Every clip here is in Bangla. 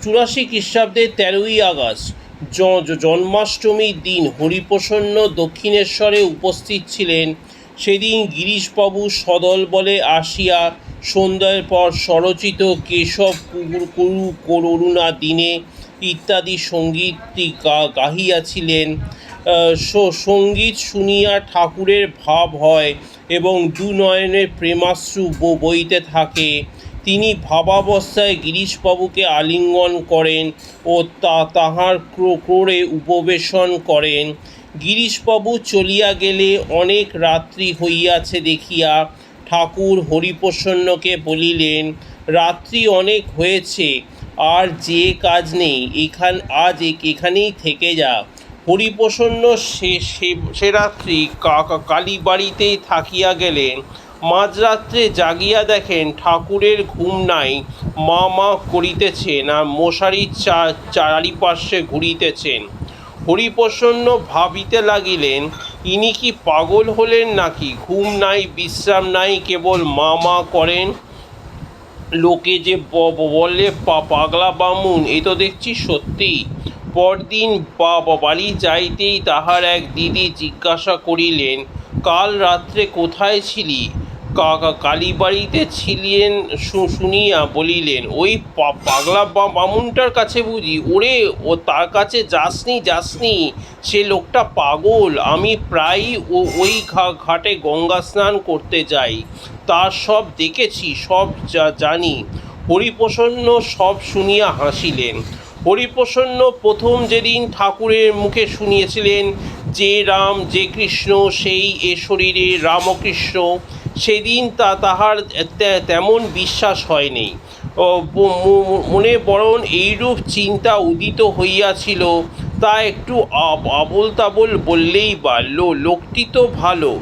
চুরাশি খ্রিস্টাব্দে 13ই আগস্ট জন্মাষ্টমীর দিন হরিপ্রসন্ন দক্ষিণেশ্বরে উপস্থিত ছিলেন। সেদিন গিরিশবাবু সদলবলে আসিয়া সন্ধ্যার পর স্বরচিত কেশব করুণা দিনে ইত্যাদি সঙ্গীতটি গাহিয়াছিলেন। সঙ্গীত শুনিয়া ঠাকুরের ভাব হয় এবং দুনয়নে প্রেমাশ্রু বইতে থাকে। তিনি ভাবাবস্থায় গিরিশবাবুকে আলিঙ্গন করেন ও তাহার ক্রোড়ে উপবেশন করেন। গিরিশবাবু চলিয়া গেলে অনেক রাত্রি হইয়াছে দেখিয়া ঠাকুর হরিপ্রসন্নকে বলিলেন, রাত্রি অনেক হয়েছে, আর যে কাজ নেই, আজ এখানেই থেকে যা। হরিপ্রসন্ন সে রাত্রি কালীবাড়িতেই থাকিয়া গেলেন। মাঝরাত্রে জাগিয়া দেখেন ঠাকুরের ঘুম নাই, মা করিতেছেন আর মশারির চারিপার্শ্বে ঘুরিতেছেন। হরিপ্রসন্ন ভাবিতে লাগিলেন, ইনি কি পাগল হলেন নাকি? ঘুম নাই, বিশ্রাম নাই, কেবল মা করেন। লোকে যে বলে পাগলা বামুন, এ তো দেখছি সত্যি। পরদিন বাড়ি যাইতেই তাহার এক দিদি জিজ্ঞাসা করিলেন, কাল রাত্রে কোথায় ছিলি? কালীবাড়িতে ছিলেন শুনিয়া বলিলেন, ওই পাগলা বামুনটার কাছে বুঝি? ওরে, ও তার কাছে যাসনি, সে লোকটা পাগল। আমি প্রায়ই ওই ঘাটে গঙ্গা স্নান করতে যাই, তার সব দেখেছি, সব জানি। হরিপ্রসন্ন সব শুনিয়া হাসিলেন। হরিপ্রসন্ন প্রথম যেদিন ঠাকুরের মুখে শুনিয়েছিলেন যে রাম যে কৃষ্ণ সেই এ শরীরে রামকৃষ্ণ, সেদিন তাহার তেমন বিশ্বাস হয়নি। মনে বরং এইরূপ চিন্তা উদিত হইয়াছিল, তা একটু আবোল তাবোল বললেই বা, লোকটি তো ভালো,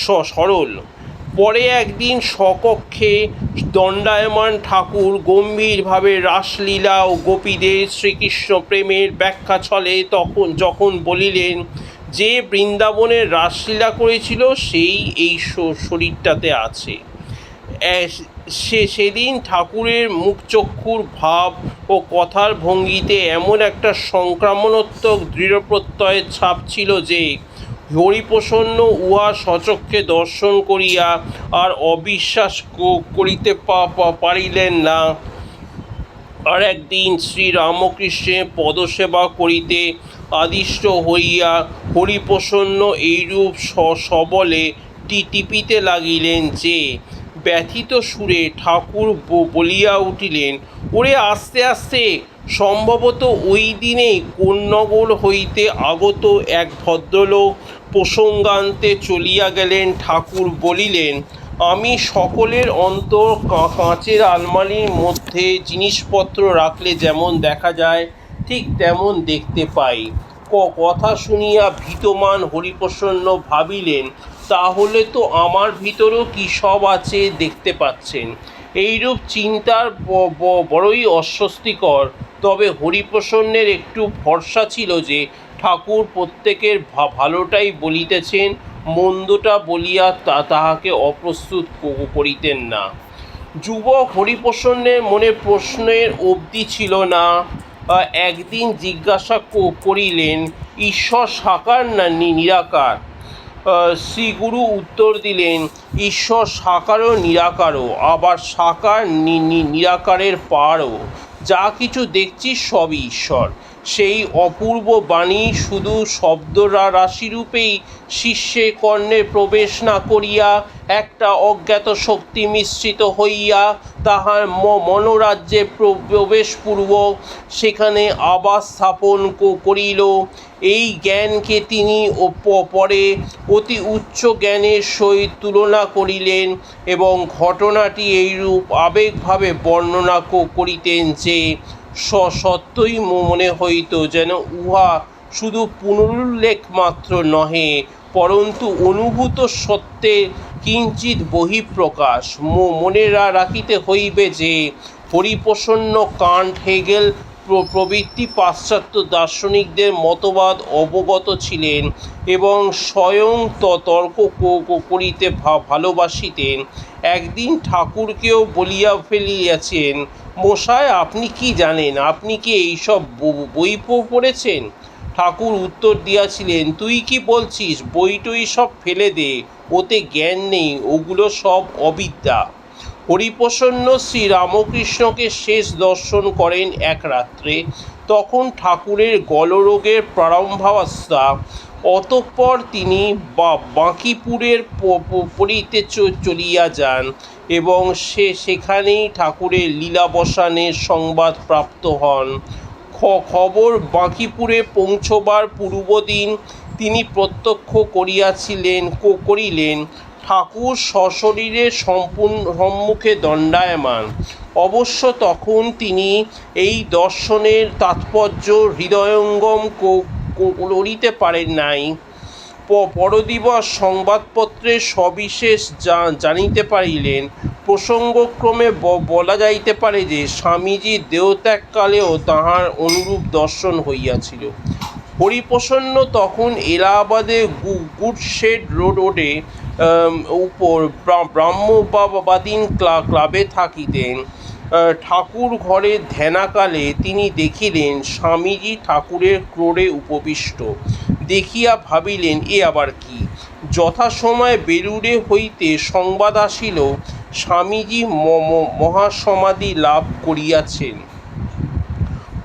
সরল। পরে একদিন স্বকক্ষে দণ্ডায়মান ঠাকুর গম্ভীরভাবে রাসলীলা ও গোপীদের শ্রীকৃষ্ণ প্রেমের ব্যাখ্যা ছলে যখন বলিলেন, যে বৃন্দাবনে রাসলীলা করেছিল সেই এই শরীরটাতে আছে। সেদিন ঠাকুরের মুখচক্ষুর ভাব ও কথার ভঙ্গিতে এমন একটা সংক্রামণাত্মক দৃঢ়প্রত্যয়ের ছাপ ছিল যে হরিপ্রসন্ন উহা স্বচক্ষে দর্শন করিয়া আর অবিশ্বাস করিতে পারিলেন না। আর একদিন শ্রীরামকৃষ্ণের পদসেবা করিতে আদিষ্ট হইয়া হরিপ্রসন্ন এইরূপ সবলে টিপিতে লাগিলেন যে ব্যথিত সুরে ঠাকুর বলিয়া উঠিলেন, ওরে আস্তে আস্তে। সম্ভবত ওই দিনেই কোন্নগর হইতে আগত এক ভদ্রলোক প্রসঙ্গান্তে চলিয়া গেলেন। ঠাকুর বলিলেন, আমি সকলের অন্তর কাঁচের আলমারির মধ্যে জিনিসপত্র রাখলে যেমন দেখা যায় ঠিক তেমন দেখতে পাই। কথা শুনিয়া ভীতমান হরিপ্রসন্ন ভাবিলেন, তাহলে তো আমার ভিতরও কী সব আছে দেখতে পাচ্ছেন। এইরূপ চিন্তার বড়ই অস্বস্তিকর। তবে হরিপ্রসন্নের একটু ভরসা ছিল যে ঠাকুর প্রত্যেকের ভালোটাই বলিতেছেন, মন্দটা বলিয়া তাহাকে অপ্রস্তুত করিতেন না। যুবক হরিপ্রসন্নের মনে প্রশ্নের অবধি ছিল না। একদিন জিজ্ঞাসা করিলেন, ঈশ্বর সাকার না নিরাকার? শ্রীগুরু উত্তর দিলেন, ঈশ্বর সাকারও নিরাকারও, আবার সাকার নিরাকারের পারও। যা কিছু দেখছি সবই ঈশ্বর। সেই অপূর্ব বাণী শুধু শব্দরাশিরূপেই শিষ্যে কর্ণে প্রবেশ না করিয়া একটা অজ্ঞাত শক্তি মিশ্রিত হইয়া তাহার মনোরাজ্যে প্রবেশপূর্বক সেখানে আবাস স্থাপন করিল। এই জ্ঞানকে তিনি পরে অতি উচ্চ জ্ঞানের সহিত তুলনা করিলেন এবং ঘটনাটি এইরূপ আবেগভাবে বর্ণনা করিতেন যে সত্যই মনে হইত যেন উহা শুধু পুনরুল্লেখ মাত্র নহে, পরন্তু অনুভূত সত্যের কিঞ্চিৎ বহিঃপ্রকাশ। মনে রাখিতে হইবে যে হরিপ্রসন্ন কান্ট, হেগেল প্রভৃতি পাশ্চাত্য দার্শনিকদের মতবাদ অবগত ছিলেন এবং স্বয়ং তর্ক করিতে ভালোবাসিতেন। একদিন ঠাকুরকেও বলিয়া ফেলিয়াছেন, মশাই আপনি কি জানেন, আপনি কি এইসব বই পড়েছেন? ঠাকুর উত্তর দিয়াছিলেন, তুই কি বলছিস, বই টই সব ফেলে দে, ওতে জ্ঞান নেই, ওগুলো সব অবিদ্যা। হরিপ্রসন্ন শ্রীরামকৃষ্ণকে শেষ দর্শন করেন এক রাত্রে, তখন ঠাকুরের গলরোগের প্রারম্ভাবস্থা। অতঃপর তিনি বাঁকিপুরের পরিতে চলিয়া যান এবং সেখানেই ঠাকুরের লীলাবসানের সংবাদ প্রাপ্ত হন। খবর বাঁকিপুরে পৌঁছবার পূর্বদিন তিনি প্রত্যক্ষ করিলেন ঠাকুর সশরীরে সম্মুখে দণ্ডায়মান। অবশ্য তখন তিনি এই দর্শনের তাৎপর্য হৃদয়ঙ্গম করিতে পারেন নাই। পরদিবস সংবাদপত্রে সবিশেষ জানিতে পারিলেন। প্রসঙ্গক্রমে বলা যাইতে পারে যে স্বামীজির দেহত্যাগকালেও তাঁহার অনুরূপ দর্শন হইয়াছিল। হরিপ্রসন্ন তখন এলাহাবাদে গুডশেড রোডে উপর ব্রাহ্মবাদীন ক্লাবে থাকিতেন। ঠাকুর ঘরে ধ্যানাকালে তিনি দেখিলেন স্বামীজি ঠাকুরের ক্রোড়ে উপবিষ্ট। দেখিয়া ভাবিলেন, এ আবার কি? যথাসময়ে বেলুড়ে হইতে সংবাদ আসিল, স্বামীজি মহাসমাধি লাভ করিয়াছেন।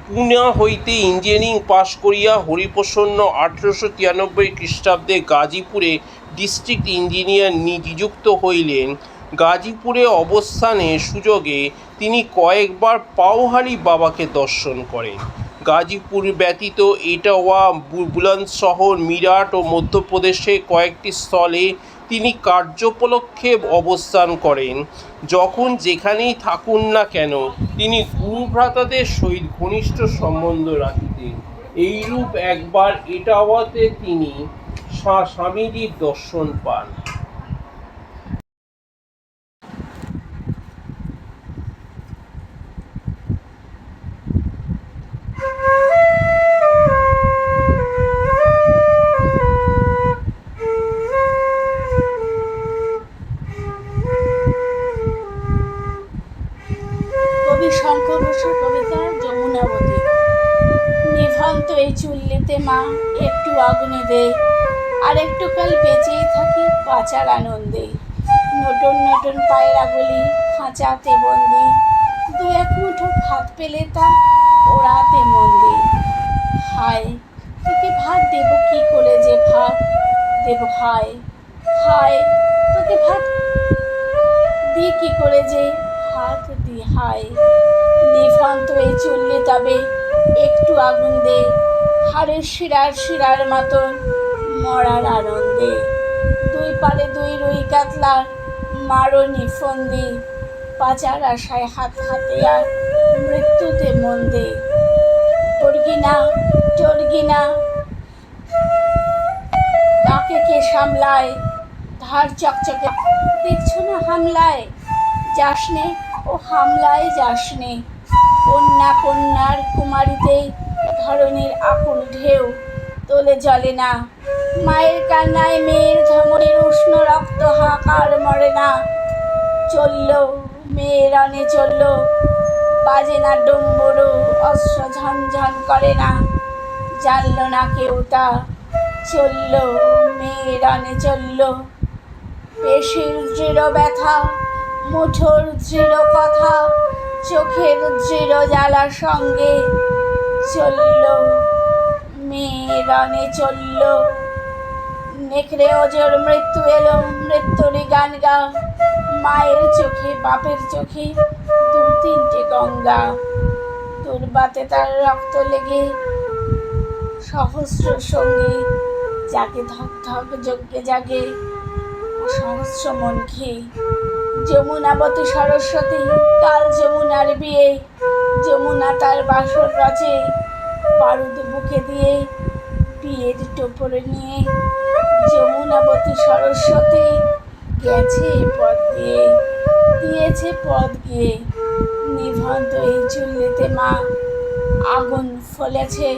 পুনা হইতে ইঞ্জিনিয়ারিং পাশ করিয়া হরিপ্রসন্ন 1893 খ্রিস্টাব্দে গাজীপুরে ডিস্ট্রিক্ট ইঞ্জিনিয়ার নিযুক্ত হইলেন। গাজীপুরে অবস্থানের সুযোগে তিনি কয়েকবার পাওহারি বাবাকে দর্শন করেন। গাজীপুর ব্যতীত এটাওয়া, বুলন্দশহর, মিরাট ও মধ্যপ্রদেশে কয়েকটি স্থলে তিনি কার্যোপলক্ষে অবস্থান করেন। যখন যেখানেই থাকুন না কেন তিনি গুরুভ্রাতাদের সহিত ঘনিষ্ঠ সম্বন্ধ রাখিতেন। এইরূপ একবার এটাওয়াতে তিনি স্বামীজির দর্শন পান। কবি শঙ্কর ঘোষের কবিতা যমুনাবতী। নিভন্ত এই চুল্লিতে মা একটু আগুনে দে, আর একটু কাল বেঁচেই থাকি বাঁচার আনন্দে। নতুন নতুন পায়রাগুলি খাঁচাতে বন্দি, দু এক মুঠো ভাত পেলে তা ওড়াতে মন্দি। হায় তোকে ভাত দেব কি করে, যে ভাত দেব, হায় হায় তোকে ভাত দি কি করে, যে ভাত দি, হায়। নিভন্ত এই চুল্লি তবে একটু আগুন দে, হাড়ের শিরার মতন মরার আনন্দে। দুই পারে দুই রুই কাতলার মারো নিফন্দি, বাঁচার আশায় হাত হাতে আর মৃত্যুতে মন দে। টর্গি না তাকে কে সামলায়, ধার চকচকে দেখছো না হামলায় যাসনে, ও হামলায় যাসনে। কন্যার কুমারীতে ধরনের আকুল ঢেউ তোলে জলে না, মায়ের কান্নায় মেয়ের ধমনীর উষ্ণ রক্ত হাহাকার মরে না। চলল মেয়ের রণে চলল, বাজে না ডম্বরু, অস্ত্র ঝনঝন করে না, জানল না কেউ তা। চলল মেয়ের রণে চলল, পেশির দৃঢ় ব্যথা, মুঠোর দৃঢ় কথা, চোখের দৃঢ় জ্বালার সঙ্গে। চলল মেয়ের রণে চলল, নেকড়ে ওজোর মৃত্যু এলো, মৃত্যুরই গান গা। মায়ের চোখে বাপের চোখে দু তিনটে গঙ্গা, দুর্বাতে তার রক্ত লেগে সহস্র সঙ্গী, যাকে ধক ধক যজ্ঞে জাগে সহস্র মন খেয়ে। যমুনাবতী সরস্বতী কাল যমুনার বিয়ে, যমুনা তার বাসর রচে বারুদ বুকে দিয়ে, বিয়ের টোপর নিয়ে যমুনাবতী সরস্বতী গেছে পথ দিয়ে, দিয়েছে পথ গিয়ে। নিভন্ত এই চুল্লিতে মা আগুন ফলেছে,